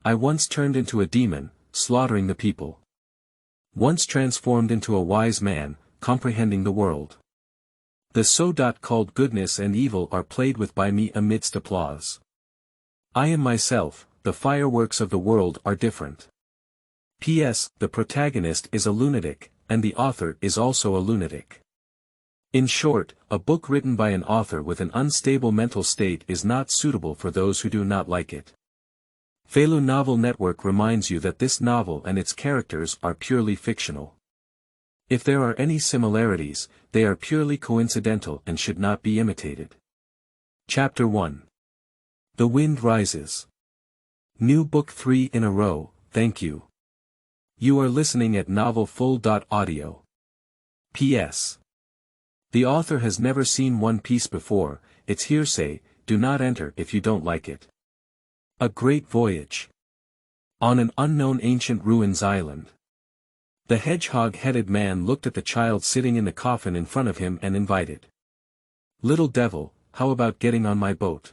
I once turned into a demon, slaughtering the people. Once transformed into a wise man, comprehending the world. The so-called goodness and evil are played with by me amidst applause. I am myself, the fireworks of the world are different. P.S. The protagonist is a lunatic, and the author is also a lunatic. In short, a book written by an author with an unstable mental state is not suitable for those who do not like it. Feilu Novel Network reminds you that this novel and its characters are purely fictional. If there are any similarities, they are purely coincidental and should not be imitated. Chapter 1. The Wind Rises. New book 3 in a row, thank you. You are listening at novelfull.audio. P.S. The author has never seen One Piece before, it's hearsay, do not enter if you don't like it. A Great Voyage. On an unknown ancient ruins island. The hedgehog-headed man looked at the child sitting in the coffin in front of him and invited. Little devil, how about getting on my boat?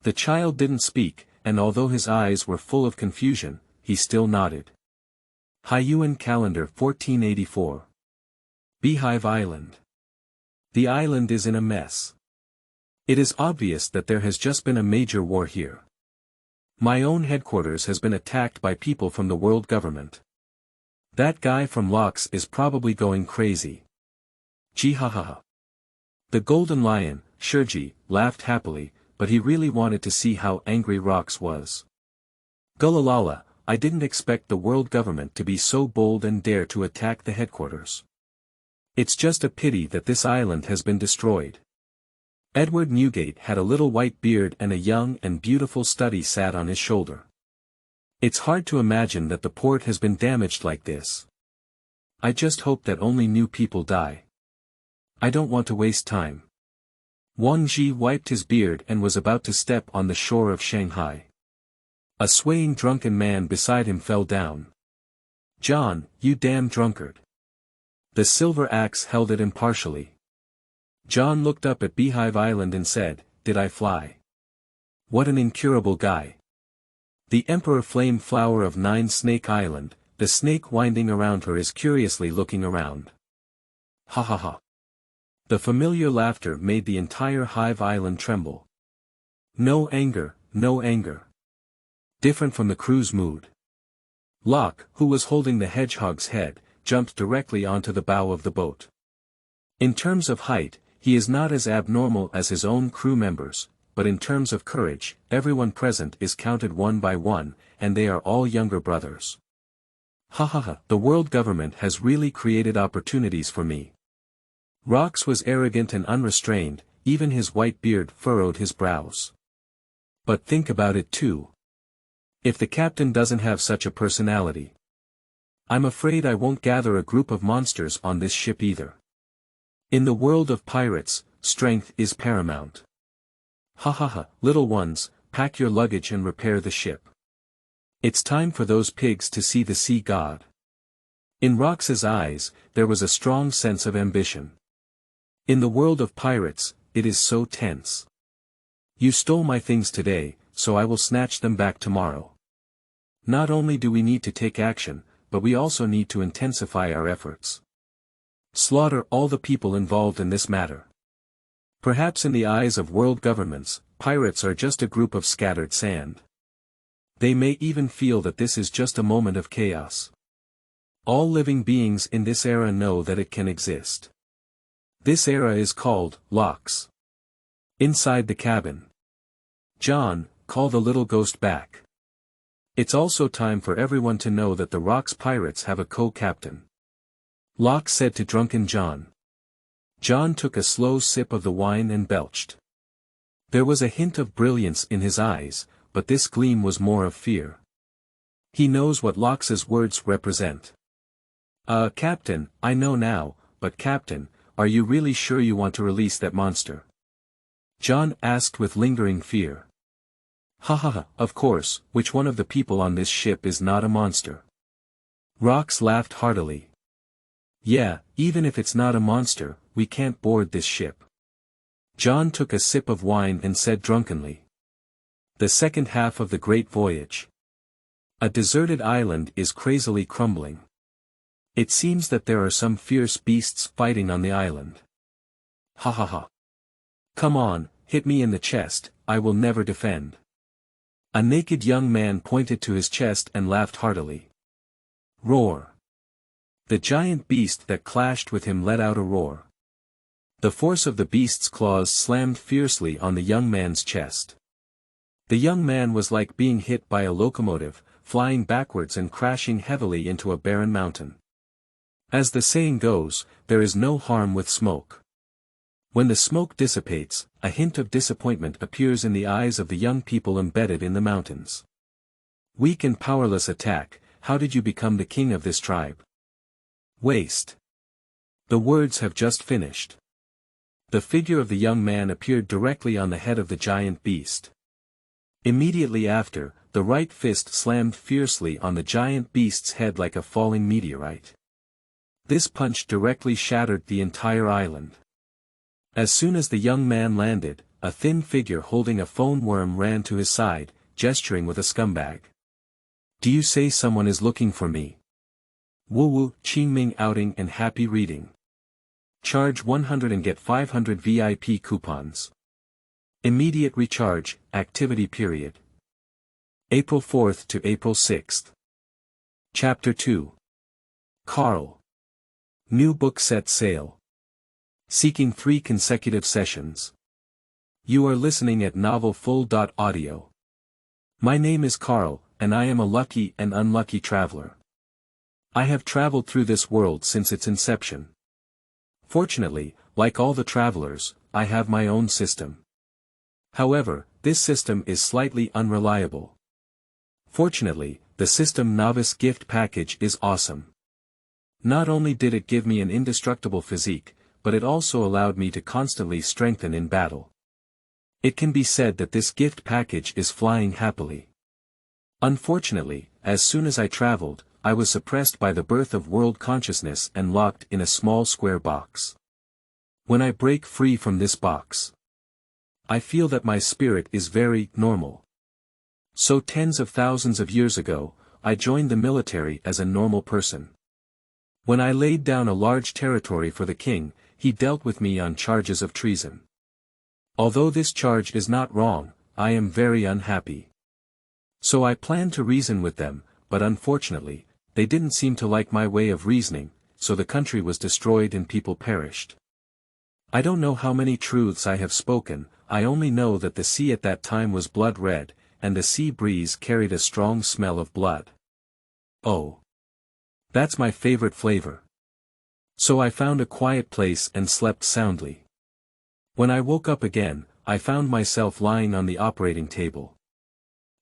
The child didn't speak, and although his eyes were full of confusion, he still nodded. Hyuan Calendar 1484. Beehive Island. The island is in a mess. It is obvious that there has just been a major war here. My own headquarters has been attacked by people from the world government. That guy from Locks is probably going crazy. Jihahaha. The golden lion, Shurji, laughed happily, but he really wanted to see how angry Rocks was. Gulalala, I didn't expect the world government to be so bold and dare to attack the headquarters. It's just a pity that this island has been destroyed. Edward Newgate had a little white beard and a young and beautiful study sat on his shoulder. It's hard to imagine that the port has been damaged like this. I just hope that only new people die. I don't want to waste time. Wang Ji wiped his beard and was about to step on the shore of Shanghai. A swaying drunken man beside him fell down. John, you damn drunkard. The silver axe held it impartially. John looked up at Beehive Island and said, did I fly? What an incurable guy. The Emperor Flame Flower of Nine Snake Island, the snake winding around her is curiously looking around. Ha ha ha. The familiar laughter made the entire Hive Island tremble. No anger, no anger. Different from the crew's mood. Locke, who was holding the hedgehog's head, jumped directly onto the bow of the boat. In terms of height, he is not as abnormal as his own crew members, but in terms of courage, everyone present is counted one by one, and they are all younger brothers. Ha ha ha, the world government has really created opportunities for me. Rocks was arrogant and unrestrained, even his white beard furrowed his brows. But think about it too. If the captain doesn't have such a personality, I'm afraid I won't gather a group of monsters on this ship either. In the world of pirates, strength is paramount. Ha ha ha, little ones, pack your luggage and repair the ship. It's time for those pigs to see the sea god. In Rox's eyes, there was a strong sense of ambition. In the world of pirates, it is so tense. You stole my things today, so I will snatch them back tomorrow. Not only do we need to take action, but we also need to intensify our efforts. Slaughter all the people involved in this matter. Perhaps in the eyes of world governments, pirates are just a group of scattered sand. They may even feel that this is just a moment of chaos. All living beings in this era know that it can exist. This era is called Locks. Inside the cabin. John, call the little ghost back. It's also time for everyone to know that the Rocks pirates have a co-captain. Locke said to drunken John. John took a slow sip of the wine and belched. There was a hint of brilliance in his eyes, but this gleam was more of fear. He knows what Locke's words represent. Captain, I know now, but Captain, are you really sure you want to release that monster? John asked with lingering fear. Ha ha ha, of course, which one of the people on this ship is not a monster? Rox laughed heartily. Yeah, even if it's not a monster, we can't board this ship. John took a sip of wine and said drunkenly. The second half of the Great Voyage. A deserted island is crazily crumbling. It seems that there are some fierce beasts fighting on the island. Ha ha ha. Come on, hit me in the chest, I will never defend. A naked young man pointed to his chest and laughed heartily. Roar. The giant beast that clashed with him let out a roar. The force of the beast's claws slammed fiercely on the young man's chest. The young man was like being hit by a locomotive, flying backwards and crashing heavily into a barren mountain. As the saying goes, there is no harm with smoke. When the smoke dissipates, a hint of disappointment appears in the eyes of the young people embedded in the mountains. Weak and powerless attack, how did you become the king of this tribe? Waste. The words have just finished. The figure of the young man appeared directly on the head of the giant beast. Immediately after, the right fist slammed fiercely on the giant beast's head like a falling meteorite. This punch directly shattered the entire island. As soon as the young man landed, a thin figure holding a foam worm ran to his side, gesturing with a scumbag. Do you say someone is looking for me? Woo woo, Qingming outing and happy reading. Charge 100 and get 500 VIP coupons. Immediate recharge, activity period. April 4th to April 6th. Chapter 2. Carl. New book set sale. Seeking 3 consecutive sessions. You are listening at novelfull.audio. My name is Carl, and I am a lucky and unlucky traveler. I have traveled through this world since its inception. Fortunately, like all the travelers, I have my own system. However, this system is slightly unreliable. Fortunately, the system novice gift package is awesome. Not only did it give me an indestructible physique, but it also allowed me to constantly strengthen in battle. It can be said that this gift package is flying happily. Unfortunately, as soon as I traveled, I was suppressed by the birth of world consciousness and locked in a small square box. When I break free from this box, I feel that my spirit is very normal. So tens of thousands of years ago, I joined the military as a normal person. When I laid down a large territory for the king, he dealt with me on charges of treason. Although this charge is not wrong, I am very unhappy. So I planned to reason with them, but unfortunately, they didn't seem to like my way of reasoning, so the country was destroyed and people perished. I don't know how many truths I have spoken, I only know that the sea at that time was blood red, and the sea breeze carried a strong smell of blood. Oh. That's my favorite flavor. So I found a quiet place and slept soundly. When I woke up again, I found myself lying on the operating table.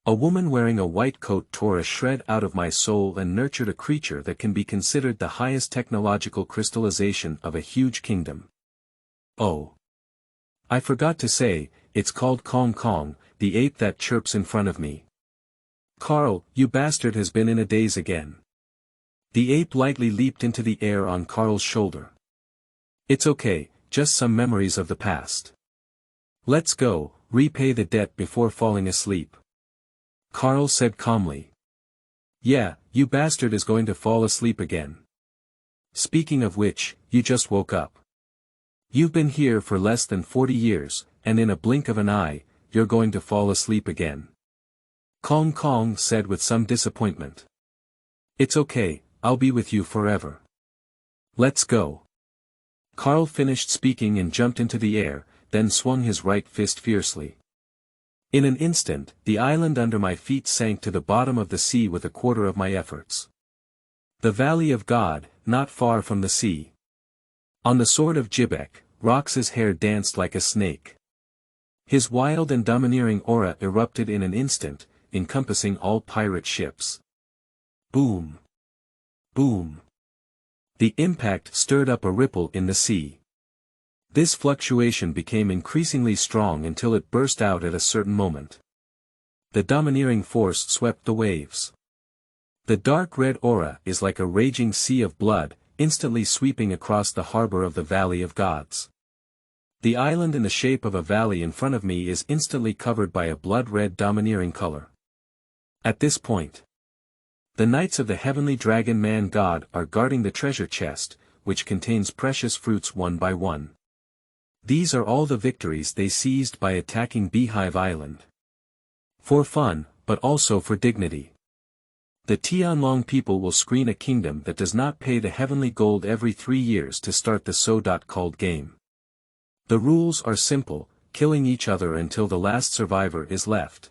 A woman wearing a white coat tore a shred out of my soul and nurtured a creature that can be considered the highest technological crystallization of a huge kingdom. Oh. I forgot to say, it's called Kong Kong, the ape that chirps in front of me. Carl, you bastard has been in a daze again. The ape lightly leaped into the air on Carl's shoulder. It's okay, just some memories of the past. Let's go, repay the debt before falling asleep. Carl said calmly. Yeah, you bastard is going to fall asleep again. Speaking of which, you just woke up. You've been here for less than 40 years, and in a blink of an eye, you're going to fall asleep again. Kong Kong said with some disappointment. It's okay, I'll be with you forever. Let's go. Carl finished speaking and jumped into the air, then swung his right fist fiercely. In an instant, the island under my feet sank to the bottom of the sea with a quarter of my efforts. The Valley of God, not far from the sea. On the sword of Gibek, Rox's hair danced like a snake. His wild and domineering aura erupted in an instant, encompassing all pirate ships. Boom. Boom. The impact stirred up a ripple in the sea. This fluctuation became increasingly strong until it burst out at a certain moment. The domineering force swept the waves. The dark red aura is like a raging sea of blood, instantly sweeping across the harbor of the Valley of Gods. The island in the shape of a valley in front of me is instantly covered by a blood-red domineering color. At this point, The knights of the heavenly dragon man god are guarding the treasure chest, which contains precious fruits one by one. These are all the victories they seized by attacking Beehive Island. For fun, but also for dignity. The Tianlong people will screen a kingdom that does not pay the heavenly gold every 3 years to start the so-called game. The rules are simple, killing each other until the last survivor is left.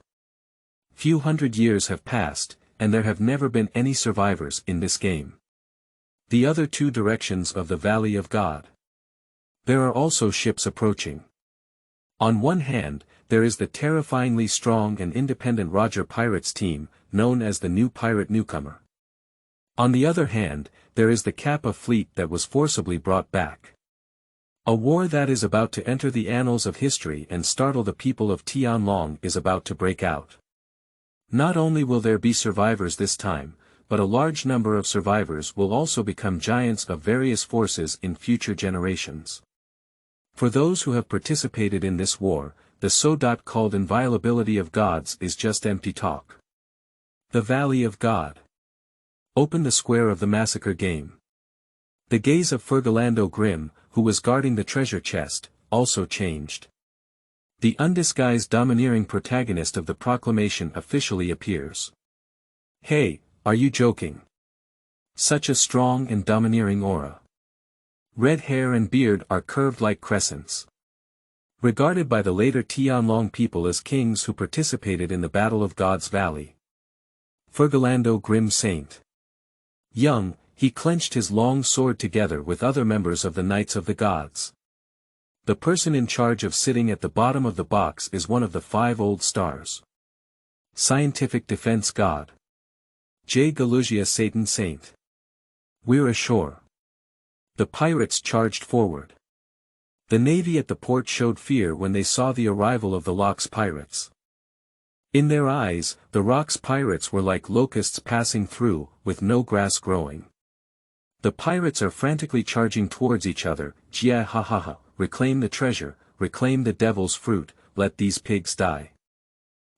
Few hundred years have passed, and there have never been any survivors in this game. The other 2 directions of the Valley of God. There are also ships approaching. On one hand, there is the terrifyingly strong and independent Roger Pirates team, known as the New Pirate Newcomer. On the other hand, there is the Kappa fleet that was forcibly brought back. A war that is about to enter the annals of history and startle the people of Tianlong is about to break out. Not only will there be survivors this time, but a large number of survivors will also become giants of various forces in future generations. For those who have participated in this war, the so-called inviolability of gods is just empty talk. The Valley of God. Open the square of the massacre game. The gaze of Fergalando Grimm, who was guarding the treasure chest, also changed. The undisguised domineering protagonist of the proclamation officially appears. Hey, are you joking? Such a strong and domineering aura. Red hair and beard are curved like crescents. Regarded by the later Tianlong people as kings who participated in the Battle of God's Valley. Fergalando Grim Saint. Young, he clenched his long sword together with other members of the Knights of the Gods. The person in charge of sitting at the bottom of the box is one of the 5 old stars. Scientific Defense God. J. Galugia Satan Saint. We're ashore. The pirates charged forward. The navy at the port showed fear when they saw the arrival of the Locks pirates. In their eyes, the Rocks pirates were like locusts passing through, with no grass growing. The pirates are frantically charging towards each other, Jia ha ha ha, reclaim the treasure, reclaim the devil's fruit, let these pigs die.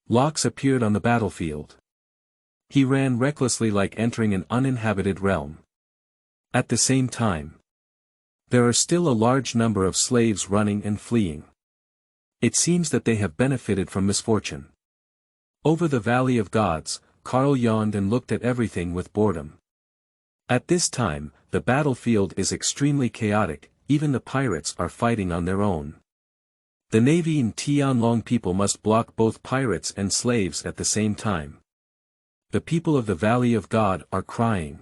Locks appeared on the battlefield. He ran recklessly like entering an uninhabited realm. At the same time, there are still a large number of slaves running and fleeing. It seems that they have benefited from misfortune. Over the Valley of Gods, Carl yawned and looked at everything with boredom. At this time, the battlefield is extremely chaotic, even the pirates are fighting on their own. The navy and Tianlong people must block both pirates and slaves at the same time. The people of the Valley of God are crying.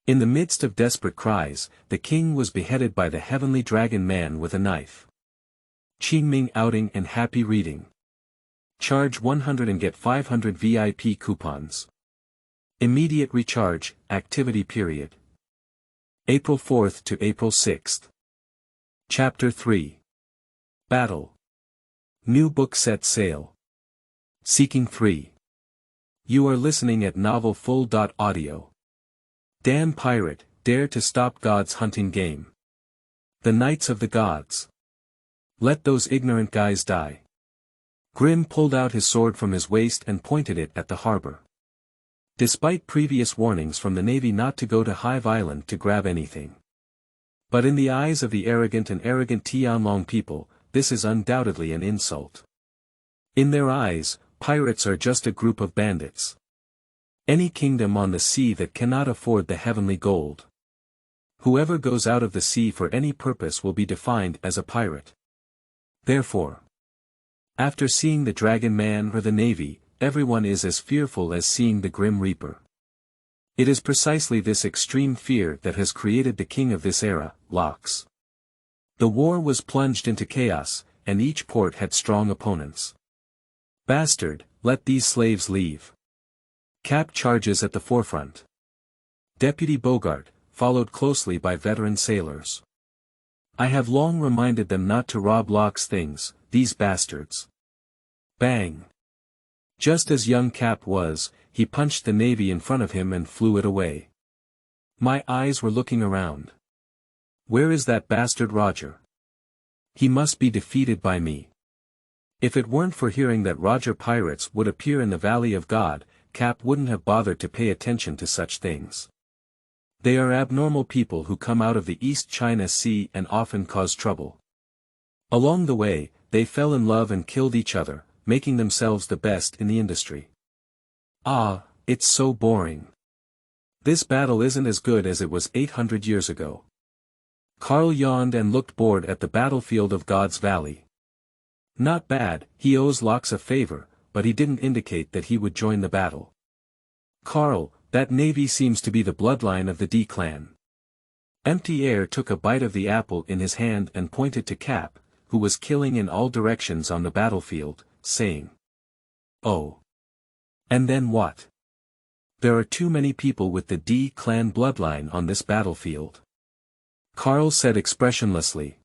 In the midst of desperate cries, the king was beheaded by the heavenly dragon man with a knife. Qingming outing and happy reading. Charge 100 and get 500 VIP coupons. Immediate recharge, activity period. April 4th to April 6th. Chapter 3. Battle. New book set sale. Seeking 3. You are listening at novelfull.audio. Damn pirate, dare to stop God's hunting game. The Knights of the Gods. Let those ignorant guys die. Grimm pulled out his sword from his waist and pointed it at the harbor. Despite previous warnings from the Navy not to go to Hive Island to grab anything. But in the eyes of the arrogant Tianlong people, this is undoubtedly an insult. In their eyes, pirates are just a group of bandits. Any kingdom on the sea that cannot afford the heavenly gold. Whoever goes out of the sea for any purpose will be defined as a pirate. Therefore, after seeing the Dragon Man or the Navy, everyone is as fearful as seeing the Grim Reaper. It is precisely this extreme fear that has created the king of this era, Locks. The war was plunged into chaos, and each port had strong opponents. Bastard, let these slaves leave. Cap charges at the forefront. Deputy Bogart, followed closely by veteran sailors. I have long reminded them not to rob Locke's things, these bastards. Bang! Just as young Cap was, he punched the Navy in front of him and flew it away. My eyes were looking around. Where is that bastard Roger? He must be defeated by me. If it weren't for hearing that Roger pirates would appear in the Valley of God, Cap wouldn't have bothered to pay attention to such things. They are abnormal people who come out of the East China Sea and often cause trouble. Along the way, they fell in love and killed each other, making themselves the best in the industry. Ah, it's so boring. This battle isn't as good as it was 800 years ago. Carl yawned and looked bored at the battlefield of God's Valley. Not bad, he owes Locke a favor, but he didn't indicate that he would join the battle. Carl, that navy seems to be the bloodline of the D clan. Empty Air took a bite of the apple in his hand and pointed to Cap, who was killing in all directions on the battlefield, saying, "Oh. And then what? There are too many people with the D clan bloodline on this battlefield." Carl said expressionlessly.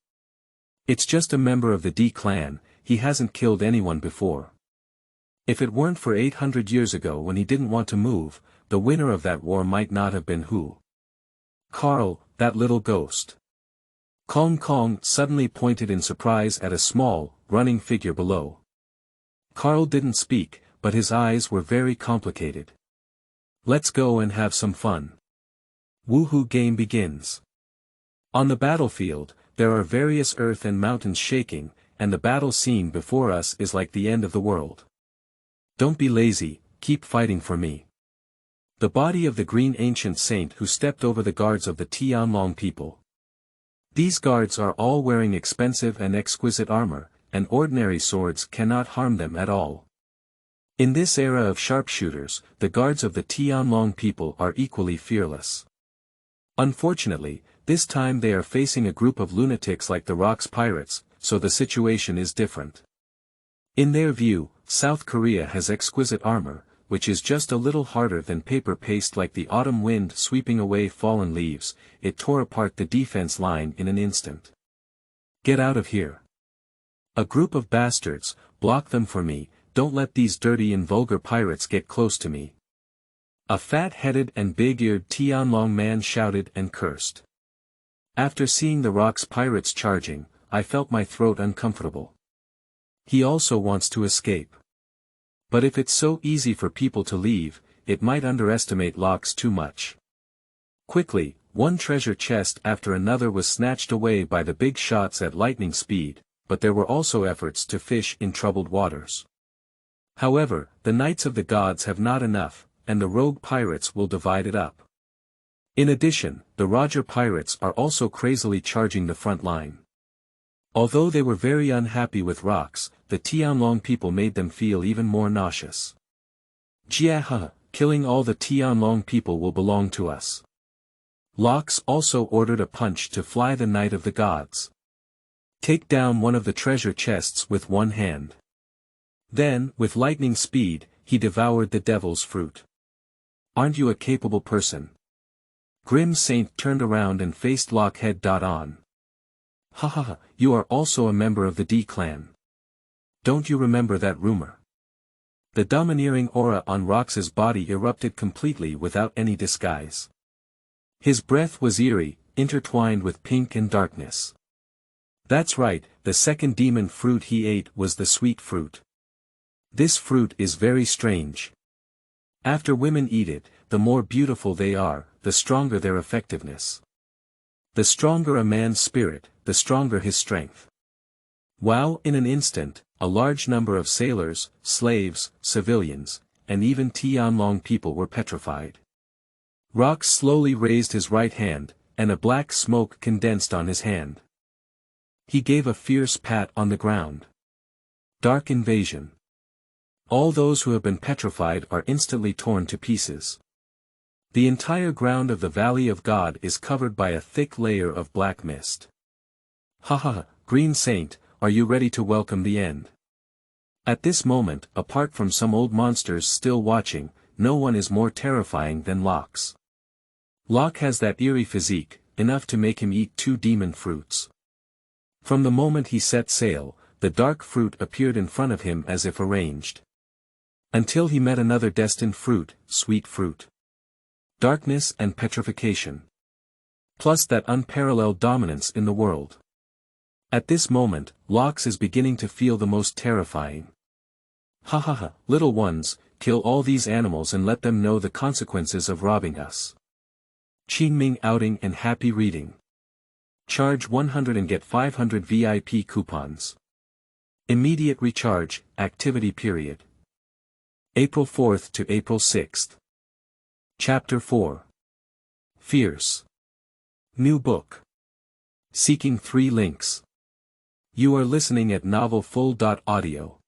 "It's just a member of the D clan, he hasn't killed anyone before. If it weren't for 800 years ago when he didn't want to move, the winner of that war might not have been who? Carl, that little ghost." Kong Kong suddenly pointed in surprise at a small, running figure below. Carl didn't speak, but his eyes were very complicated. "Let's go and have some fun. Woohoo game begins." On the battlefield, there are various earth and mountains shaking, and the battle scene before us is like the end of the world. "Don't be lazy, keep fighting for me." The body of the green ancient saint who stepped over the guards of the Tianlong people. These guards are all wearing expensive and exquisite armor, and ordinary swords cannot harm them at all. In this era of sharpshooters, the guards of the Tianlong people are equally fearless. Unfortunately, this time they are facing a group of lunatics like the Rock's pirates, so the situation is different. In their view, South Korea has exquisite armor, which is just a little harder than paper paste. Like the autumn wind sweeping away fallen leaves, it tore apart the defense line in an instant. "Get out of here. A group of bastards, block them for me, don't let these dirty and vulgar pirates get close to me." A fat-headed and big-eared Tianlong man shouted and cursed. After seeing the Rock's pirates charging, I felt my throat uncomfortable. He also wants to escape. But if it's so easy for people to leave, it might underestimate Locke too much. Quickly, one treasure chest after another was snatched away by the big shots at lightning speed, but there were also efforts to fish in troubled waters. However, the Knights of the Gods have not enough, and the rogue pirates will divide it up. In addition, the Roger pirates are also crazily charging the front line. Although they were very unhappy with Rocks, the Tianlong people made them feel even more nauseous. "Jiaha, killing all the Tianlong people will belong to us." Locks also ordered a punch to fly the Knight of the Gods. Take down one of the treasure chests with one hand. Then, with lightning speed, he devoured the devil's fruit. "Aren't you a capable person?" Grim Saint turned around and faced Locke head-on. "Ha ha ha, you are also a member of the D clan. Don't you remember that rumor?" The domineering aura on Rox's body erupted completely without any disguise. His breath was eerie, intertwined with pink and darkness. "That's right, the second demon fruit he ate was the sweet fruit. This fruit is very strange. After women eat it, the more beautiful they are, the stronger their effectiveness. The stronger a man's spirit, the stronger his strength." Wow! In an instant, a large number of sailors, slaves, civilians, and even Tianlong people were petrified. Rock slowly raised his right hand, and a black smoke condensed on his hand. He gave a fierce pat on the ground. Dark invasion. All those who have been petrified are instantly torn to pieces. The entire ground of the Valley of God is covered by a thick layer of black mist. "Ha ha, Green Saint, are you ready to welcome the end?" At this moment, apart from some old monsters still watching, no one is more terrifying than Locke. Locke has that eerie physique, enough to make him eat 2 demon fruits. From the moment he set sail, the dark fruit appeared in front of him as if arranged. Until he met another destined fruit, sweet fruit. Darkness and petrification. Plus that unparalleled dominance in the world. At this moment, Locke is beginning to feel the most terrifying. "Ha ha ha, little ones, kill all these animals and let them know the consequences of robbing us. Qingming outing and happy reading. Charge 100 and get 500 VIP coupons. Immediate recharge, activity period. April 4th to April 6th. Chapter 4. Fierce. New book. Seeking 3 links. You are listening at novelfull.audio.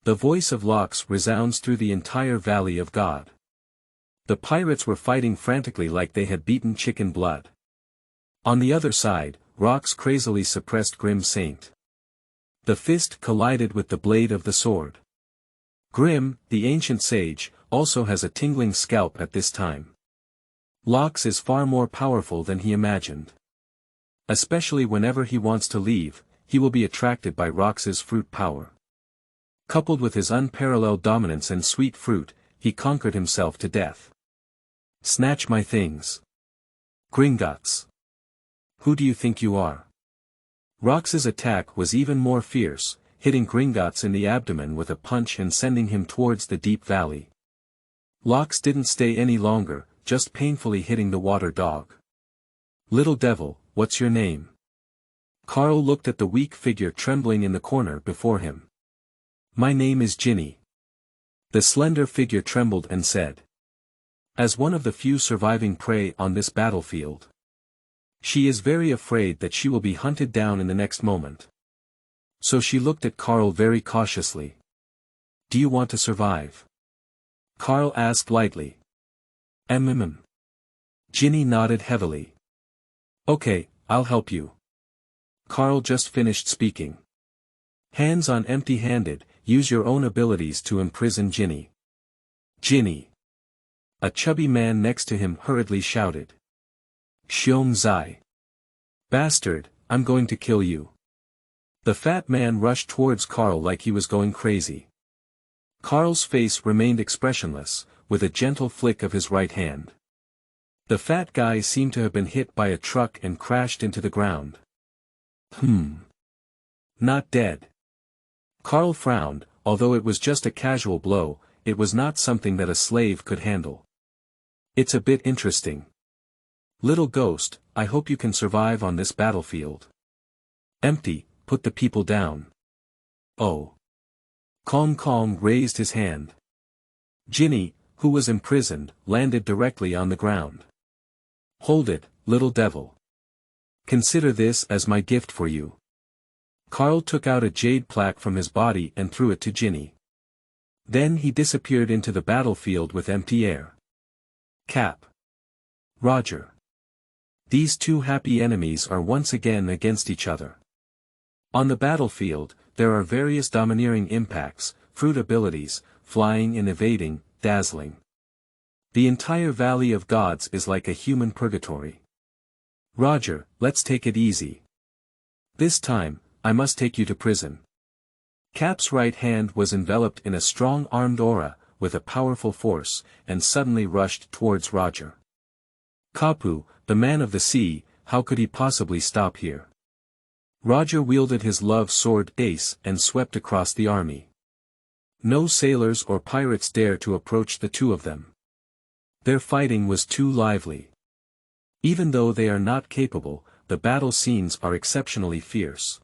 The voice of Lox resounds through the entire Valley of God. The pirates were fighting frantically like they had beaten chicken blood. On the other side, Rox crazily suppressed Grim Saint. The fist collided with the blade of the sword. Grim, the ancient sage, also has a tingling scalp at this time. Lox is far more powerful than he imagined. Especially whenever he wants to leave, he will be attracted by Rox's fruit power. Coupled with his unparalleled dominance and sweet fruit, he conquered himself to death. Snatch my things. Gringotts. Who do you think you are? Rox's attack was even more fierce, hitting Gringotts in the abdomen with a punch and sending him towards the deep valley. Lox didn't stay any longer, just painfully hitting the water dog. Little devil, what's your name? Carl looked at the weak figure trembling in the corner before him. My name is Ginny. The slender figure trembled and said. As one of the few surviving prey on this battlefield. She is very afraid that she will be hunted down in the next moment. So she looked at Carl very cautiously. Do you want to survive? Carl asked lightly. Ginny nodded heavily. Okay, I'll help you. Carl just finished speaking. Hands on empty-handed, use your own abilities to imprison Ginny. Ginny. A chubby man next to him hurriedly shouted. Xiong Zai. Bastard, I'm going to kill you. The fat man rushed towards Carl like he was going crazy. Carl's face remained expressionless, with a gentle flick of his right hand. The fat guy seemed to have been hit by a truck and crashed into the ground. Not dead. Carl frowned, although it was just a casual blow, it was not something that a slave could handle. It's a bit interesting. Little ghost, I hope you can survive on this battlefield. Empty, put the people down. Oh. Kong Kong raised his hand. Ginny, who was imprisoned, landed directly on the ground. Hold it, little devil. Consider this as my gift for you. Carl took out a jade plaque from his body and threw it to Ginny. Then he disappeared into the battlefield with empty air. Cap. Roger. These two happy enemies are once again against each other. On the battlefield, there are various domineering impacts, fruit abilities, flying and evading, dazzling. The entire Valley of Gods is like a human purgatory. Roger, let's take it easy. This time, I must take you to prison. Cap's right hand was enveloped in a strong armed aura, with a powerful force, and suddenly rushed towards Roger. Kapu, the man of the sea, how could he possibly stop here? Roger wielded his love sword Ace and swept across the army. No sailors or pirates dare to approach the two of them. Their fighting was too lively. Even though they are not capable, the battle scenes are exceptionally fierce.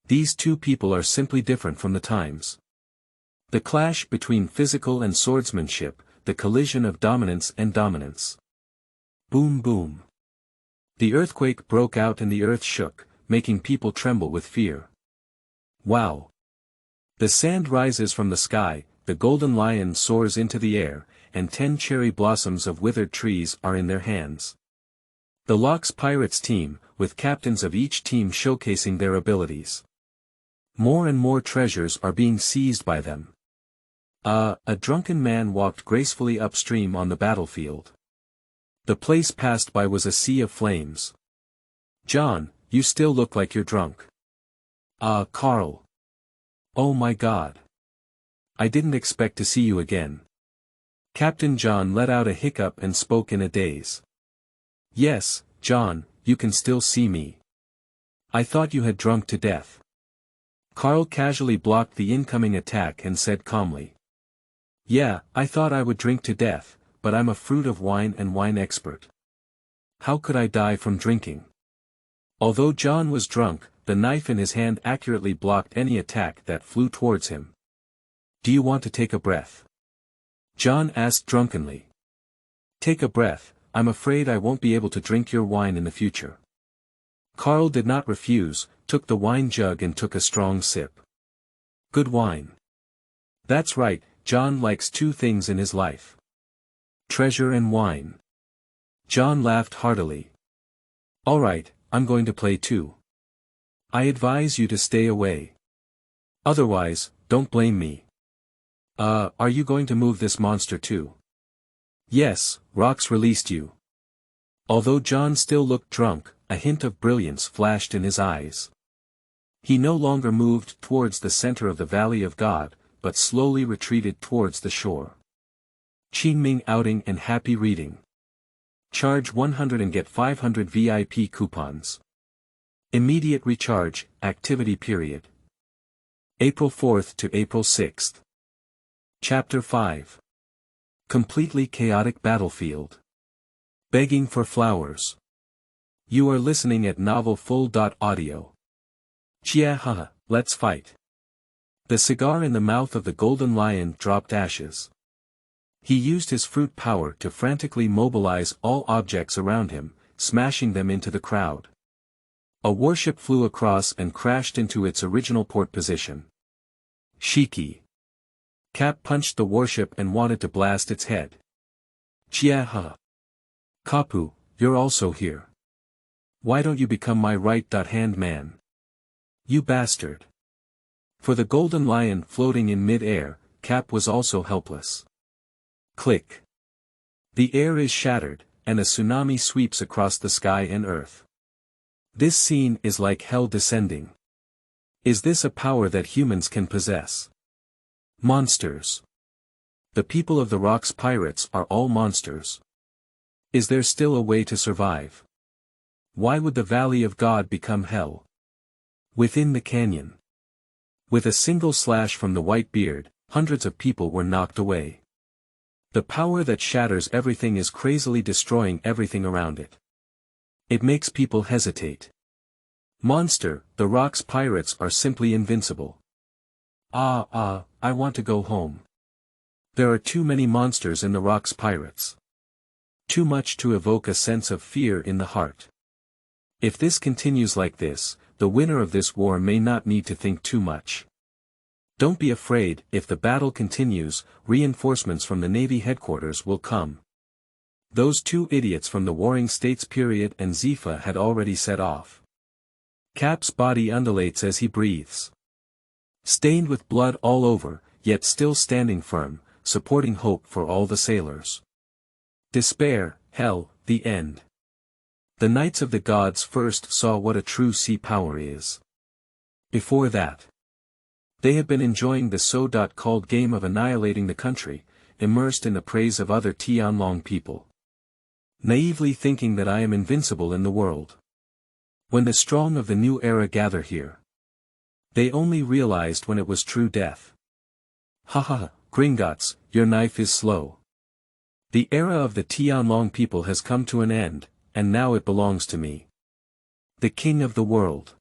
These two people are simply different from the times. The clash between physical and swordsmanship, the collision of dominance and dominance. Boom boom. The earthquake broke out and the earth shook, making people tremble with fear. Wow. The sand rises from the sky, the golden lion soars into the air, and 10 cherry blossoms of withered trees are in their hands. The Lox Pirates team, with captains of each team showcasing their abilities. More and more treasures are being seized by them. A drunken man walked gracefully upstream on the battlefield. The place passed by was a sea of flames. John, you still look like you're drunk. Carl. Oh my God. I didn't expect to see you again. Captain John let out a hiccup and spoke in a daze. Yes, John, you can still see me. I thought you had drunk to death. Carl casually blocked the incoming attack and said calmly. Yeah, I thought I would drink to death, but I'm a fruit of wine and wine expert. How could I die from drinking? Although John was drunk, the knife in his hand accurately blocked any attack that flew towards him. Do you want to take a breath? John asked drunkenly. Take a breath, I'm afraid I won't be able to drink your wine in the future. Carl did not refuse, took the wine jug and took a strong sip. Good wine. That's right, John likes two things in his life. Treasure and wine. John laughed heartily. All right, I'm going to play too. I advise you to stay away. Otherwise, don't blame me. Are you going to move this monster too? Yes, Rox released you. Although John still looked drunk, a hint of brilliance flashed in his eyes. He no longer moved towards the center of the Valley of God, but slowly retreated towards the shore. Qingming outing and happy reading. Charge 100 and get 500 VIP coupons. Immediate recharge, activity period. April 4th to April 6th. Chapter 5. Completely chaotic battlefield. Begging for flowers. You are listening at novelfull.audio. Chia, let's fight. The cigar in the mouth of the golden lion dropped ashes. He used his fruit power to frantically mobilize all objects around him, smashing them into the crowd. A warship flew across and crashed into its original port position. Shiki. Cap punched the warship and wanted to blast its head. Chia. Kapu, you're also here. Why don't you become my right-hand man? You bastard. For the golden lion floating in mid-air, Cap was also helpless. Click. The air is shattered, and a tsunami sweeps across the sky and earth. This scene is like hell descending. Is this a power that humans can possess? Monsters. The people of the Rock's pirates are all monsters. Is there still a way to survive? Why would the Valley of God become hell? Within the canyon. With a single slash from the white beard, hundreds of people were knocked away. The power that shatters everything is crazily destroying everything around it. It makes people hesitate. Monster, the Rock's pirates are simply invincible. I want to go home. There are too many monsters in the Rock's pirates. Too much to evoke a sense of fear in the heart. If this continues like this, the winner of this war may not need to think too much. Don't be afraid, if the battle continues, reinforcements from the Navy headquarters will come. Those two idiots from the Warring States period and Zifa had already set off. Cap's body undulates as he breathes. Stained with blood all over, yet still standing firm, supporting hope for all the sailors. Despair, hell, the end. The Knights of the Gods first saw what a true sea power is. Before that, they had been enjoying the so-called game of annihilating the country, immersed in the praise of other Tianlong people. Naively thinking that I am invincible in the world. When the strong of the new era gather here, they only realized when it was true death. Haha, Gringotts, your knife is slow. The era of the Tianlong people has come to an end, and now it belongs to me. The king of the world.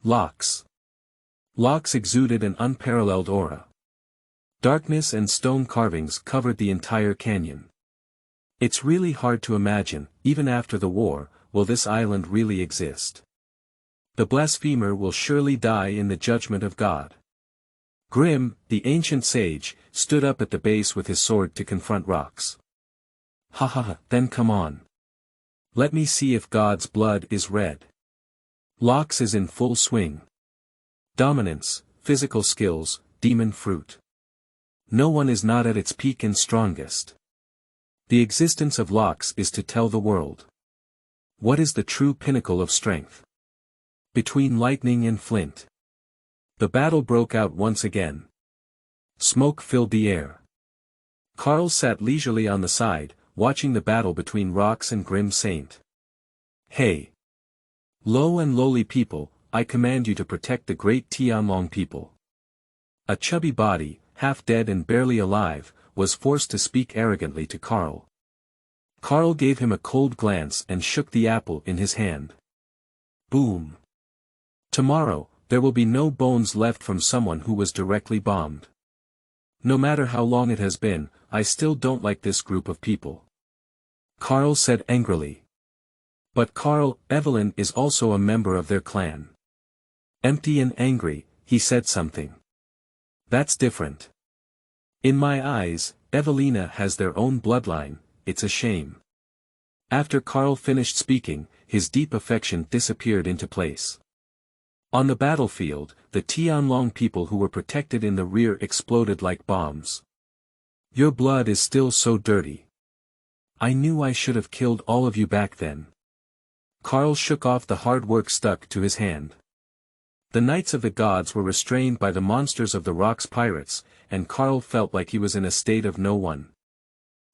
Locks. Locks exuded an unparalleled aura. Darkness and stone carvings covered the entire canyon. It's really hard to imagine, even after the war, will this island really exist? The blasphemer will surely die in the judgment of God. Grim, the ancient sage, stood up at the base with his sword to confront Rox. Then come on. Let me see if God's blood is red. Lox is in full swing. Dominance, physical skills, demon fruit. No one is not at its peak and strongest. The existence of Lox is to tell the world. What is the true pinnacle of strength? Between lightning and flint. The battle broke out once again. Smoke filled the air. Carl sat leisurely on the side, watching the battle between Rox and Grim Saint. Hey! Low and lowly people, I command you to protect the great Tianlong people. A chubby body, half dead and barely alive, was forced to speak arrogantly to Carl. Carl gave him a cold glance and shook the apple in his hand. Boom. Tomorrow, there will be no bones left from someone who was directly bombed. No matter how long it has been, I still don't like this group of people. Carl said angrily. But Carl, Evelyn is also a member of their clan. Empty and angry, he said something. That's different. In my eyes, Evelina has their own bloodline, it's a shame. After Carl finished speaking, his deep affection disappeared into place. On the battlefield, the Tianlong people who were protected in the rear exploded like bombs. Your blood is still so dirty. I knew I should have killed all of you back then. Carl shook off the hard work stuck to his hand. The Knights of the Gods were restrained by the monsters of the Rocks pirates, and Carl felt like he was in a state of no one.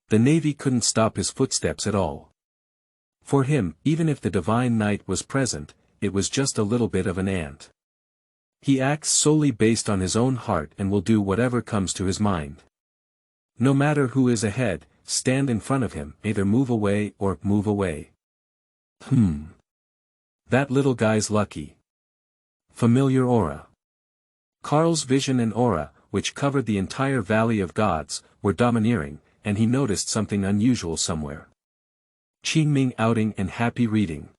The Navy couldn't stop his footsteps at all. For him, even if the Divine Knight was present, it was just a little bit of an ant. He acts solely based on his own heart and will do whatever comes to his mind. No matter who is ahead, stand in front of him, either move away or move away. That little guy's lucky. Familiar aura. Carl's vision and aura, which covered the entire Valley of Gods, were domineering, and he noticed something unusual somewhere. Qingming outing and happy reading.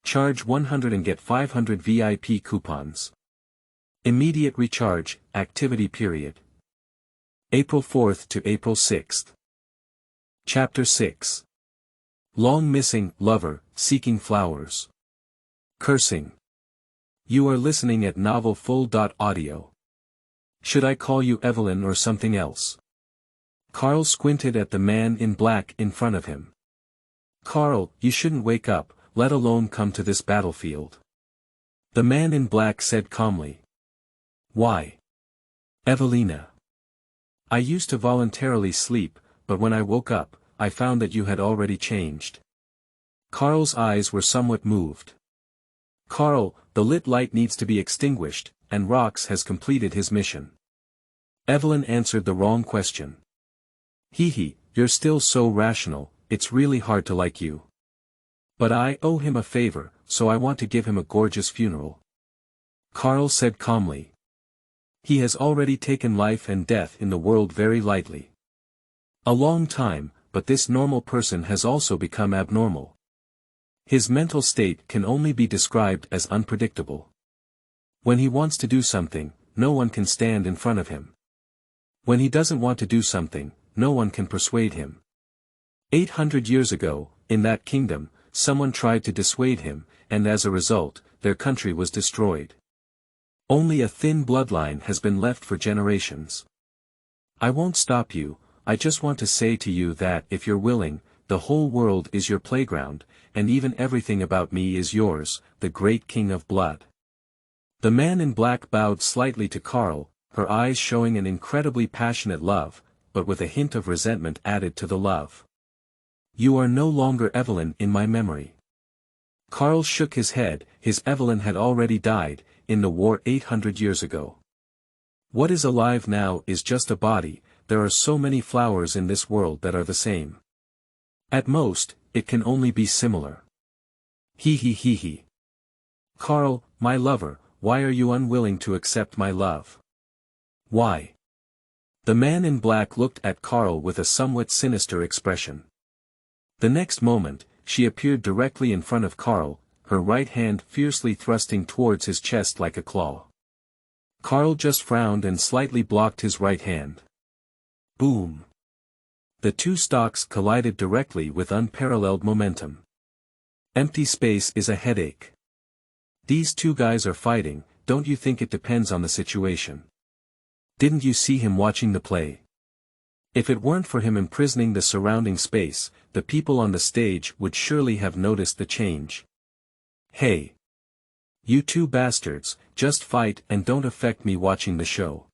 Charge 100 and get 500 VIP coupons. Immediate recharge, activity period. April 4th to April 6th. Chapter 6. Long missing, lover, seeking flowers. Cursing. You are listening at novelfull.audio. Should I call you Evelyn or something else? Carl squinted at the man in black in front of him. Carl, you shouldn't wake up, let alone come to this battlefield. The man in black said calmly. Why? Evelina. I used to voluntarily sleep, but when I woke up, I found that you had already changed. Carl's eyes were somewhat moved. Carl, the lit light needs to be extinguished, and Rox has completed his mission. Evelyn answered the wrong question. Hee, you're still so rational, it's really hard to like you. But I owe him a favor, so I want to give him a gorgeous funeral. Carl said calmly. He has already taken life and death in the world very lightly. A long time, but this normal person has also become abnormal. His mental state can only be described as unpredictable. When he wants to do something, no one can stand in front of him. When he doesn't want to do something, no one can persuade him. 800 years ago, in that kingdom, someone tried to dissuade him, and as a result, their country was destroyed. Only a thin bloodline has been left for generations. I won't stop you, I just want to say to you that if you're willing, the whole world is your playground, and even everything about me is yours, the great king of blood. The man in black bowed slightly to Carl, her eyes showing an incredibly passionate love, but with a hint of resentment added to the love. You are no longer Evelyn in my memory. Carl shook his head, his Evelyn had already died, in the war 800 years ago. What is alive now is just a body, there are so many flowers in this world that are the same. At most, it can only be similar. He. Carl, my lover, why are you unwilling to accept my love? Why? The man in black looked at Carl with a somewhat sinister expression. The next moment, she appeared directly in front of Carl, her right hand fiercely thrusting towards his chest like a claw. Carl just frowned and slightly blocked his right hand. Boom. The two stalks collided directly with unparalleled momentum. Empty space is a headache. These two guys are fighting, don't you think it depends on the situation? Didn't you see him watching the play? If it weren't for him imprisoning the surrounding space, the people on the stage would surely have noticed the change. Hey! You two bastards, just fight and don't affect me watching the show.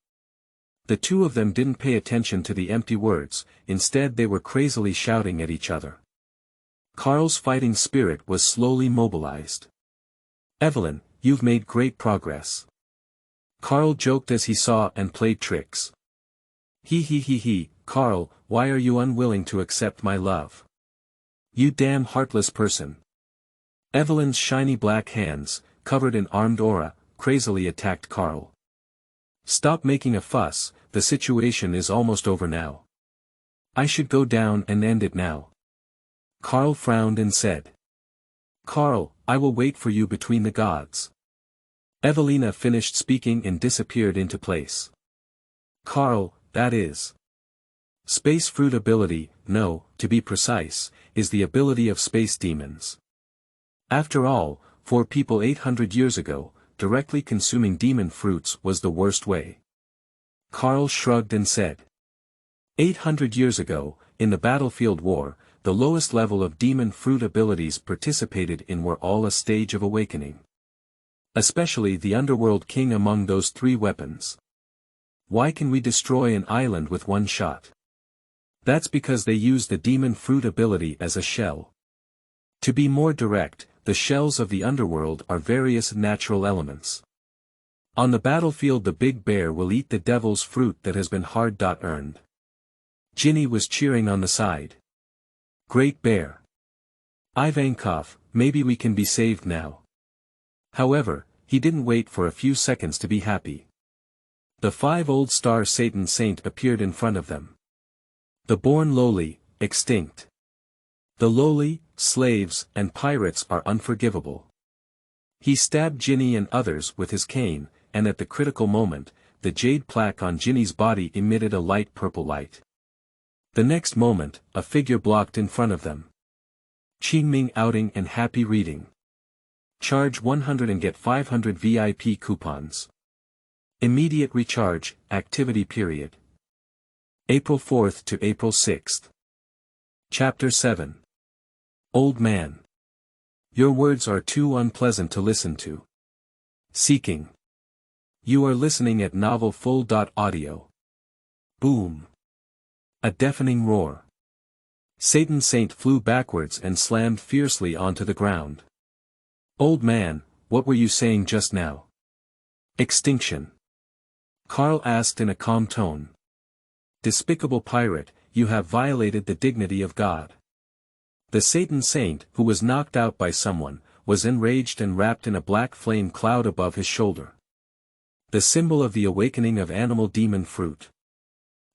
The two of them didn't pay attention to the empty words, instead they were crazily shouting at each other. Carl's fighting spirit was slowly mobilized. Evelyn, you've made great progress. Carl joked as he saw and played tricks. He, Carl, why are you unwilling to accept my love? You damn heartless person. Evelyn's shiny black hands, covered in armed aura, crazily attacked Carl. Stop making a fuss, the situation is almost over now. I should go down and end it now. Carl frowned and said. Carl, I will wait for you between the gods. Evelina finished speaking and disappeared into place. Carl, that is. Space fruit ability, no, to be precise, is the ability of space demons. After all, for people 800 years ago, directly consuming demon fruits was the worst way. Carl shrugged and said. 800 years ago, in the battlefield war, the lowest level of demon fruit abilities participated in were all a stage of awakening. Especially the underworld king among those three weapons. Why can we destroy an island with one shot? That's because they use the demon fruit ability as a shell. To be more direct, the shells of the underworld are various natural elements. On the battlefield the big bear will eat the devil's fruit that has been hard-earned. Ginny was cheering on the side. Great bear. Ivankov, maybe we can be saved now. However, he didn't wait for a few seconds to be happy. The 5 old star Satan Saint appeared in front of them. The born lowly, extinct. The lowly, slaves, and pirates are unforgivable. He stabbed Ginny and others with his cane, and at the critical moment, the jade plaque on Ginny's body emitted a light purple light. The next moment, a figure blocked in front of them. Qingming outing and happy reading. Charge 100 and get 500 VIP coupons. Immediate recharge, activity period. April 4th to April 6th. Chapter 7. Old man. Your words are too unpleasant to listen to. Seeking. You are listening at novel full.audio. Boom. A deafening roar. Satan Saint flew backwards and slammed fiercely onto the ground. Old man, what were you saying just now? Extinction. Carl asked in a calm tone. Despicable pirate, you have violated the dignity of God. The Satan Saint, who was knocked out by someone, was enraged and wrapped in a black flame cloud above his shoulder. The symbol of the awakening of animal demon fruit.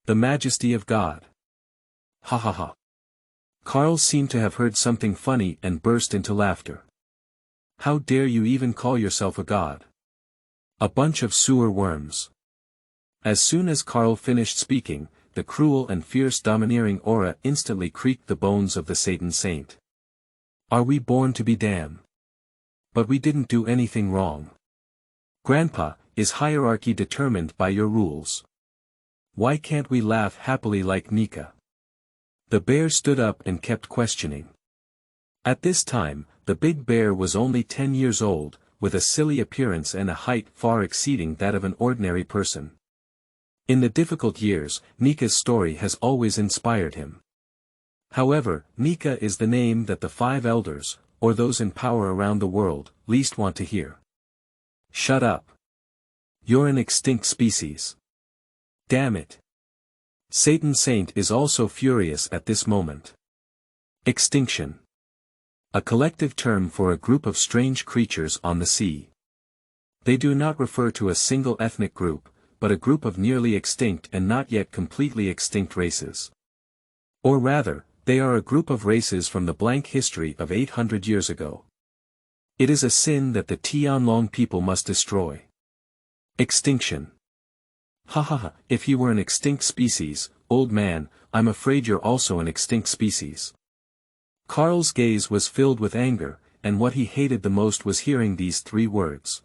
The majesty of God. Ha ha ha. Carl seemed to have heard something funny and burst into laughter. How dare you even call yourself a god? A bunch of sewer worms. As soon as Carl finished speaking, the cruel and fierce domineering aura instantly creaked the bones of the Satan Saint. Are we born to be damned? But we didn't do anything wrong. Grandpa, is hierarchy determined by your rules? Why can't we laugh happily like Nika? The bear stood up and kept questioning. At this time, the big bear was only 10 years old, with a silly appearance and a height far exceeding that of an ordinary person. In the difficult years, Nika's story has always inspired him. However, Nika is the name that the 5 elders, or those in power around the world, least want to hear. Shut up. You're an extinct species. Damn it. Satan Saint is also furious at this moment. Extinction. A collective term for a group of strange creatures on the sea. They do not refer to a single ethnic group, but a group of nearly extinct and not yet completely extinct races. Or rather, they are a group of races from the blank history of 800 years ago. It is a sin that the Tianlong people must destroy. Extinction. Ha ha ha, if you were an extinct species, old man, I'm afraid you're also an extinct species. Carl's gaze was filled with anger, and what he hated the most was hearing these 3 words.